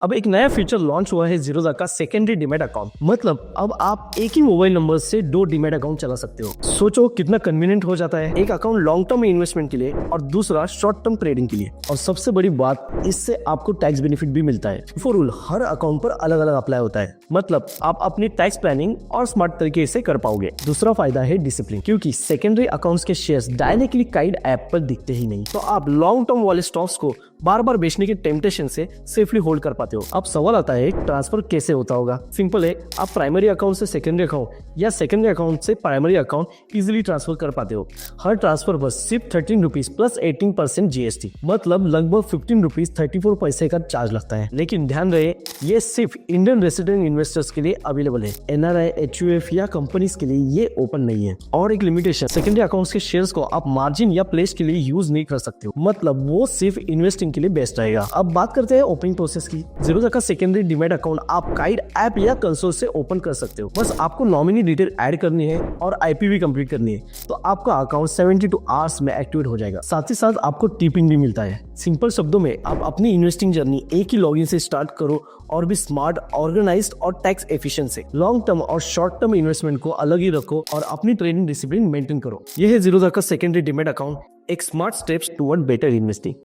अब एक नया फीचर लॉन्च हुआ है जीरोधा का सेकेंडरी डीमैट अकाउंट। मतलब अब आप एक ही मोबाइल नंबर से 2 डीमैट अकाउंट चला सकते हो। सोचो कितना कन्वीनियंट हो जाता है। एक अकाउंट लॉन्ग टर्म इन्वेस्टमेंट के लिए और दूसरा शॉर्ट टर्म ट्रेडिंग के लिए। और सबसे बड़ी बात, इससे आपको टैक्स बेनिफिट भी मिलता है। फॉर रूल हर अकाउंट पर अलग अलग अप्लाई होता है। मतलब आप अपनी टैक्स प्लानिंग और स्मार्ट तरीके से कर पाओगे। दूसरा फायदा है डिसिप्लिन, क्योंकि सेकेंडरी अकाउंट्स के शेयर्स डायरेक्टली काइड ऐप पर दिखते ही नहीं, तो आप लॉन्ग टर्म वाले स्टॉक्स को बार बार बेचने के टेम्पटेशन से सेफली होल्ड कर पाते हो। अब सवाल आता है ट्रांसफर कैसे होता होगा। सिंपल है, आप प्राइमरी अकाउंट से सेकेंडरी अकाउंट या सेकेंडरी अकाउंट से प्राइमरी अकाउंट इजीली ट्रांसफर कर पाते हो। हर ट्रांसफर पर सिर्फ 13 रुपीज प्लस 18% जीएसटी, मतलब लगभग 15 रुपीज 34 पैसे का चार्ज लगता है। लेकिन ध्यान रहे, ये सिर्फ इंडियन रेसिडेंट इन्वेस्टर्स के लिए अवेलेबल है। एनआरआई, एचयूएफ या कंपनीज के लिए ये ओपन नहीं है। और एक लिमिटेशन, सेकेंडरी अकाउंट्स के शेयर्स को आप मार्जिन या प्लेस के लिए यूज नहीं कर सकते हो। मतलब वो सिर्फ इन्वेस्टिंग के लिए बेस्ट रहेगा। अब बात करते हैं ओपनिंग प्रोसेस की। जीरोधा का सेकेंडरी डीमैट अकाउंट आप काइड ऐप या कंसोल से ओपन कर सकते हो। बस आपको नॉमिनी डिटेल ऐड करनी है और आईपी भी कंप्लीट करनी है, तो आपका अकाउंट 72 आवर्स में एक्टिवेट हो जाएगा। साथ ही साथ आपको टिपिंग भी मिलता है। सिंपल शब्दों में, आप अपनी इन्वेस्टिंग जर्नी एक ही लॉगिन से स्टार्ट करो और भी स्मार्ट, ऑर्गेनाइज्ड और टैक्स एफिशिएंट से। लॉन्ग टर्म और शॉर्ट टर्म इन्वेस्टमेंट को अलग ही रखो और अपनी ट्रेडिंग डिसिप्लिन मेंटेन करो। यह है जीरोधा का सेकेंडरी डीमैट अकाउंट, एक smart steps toward better investing.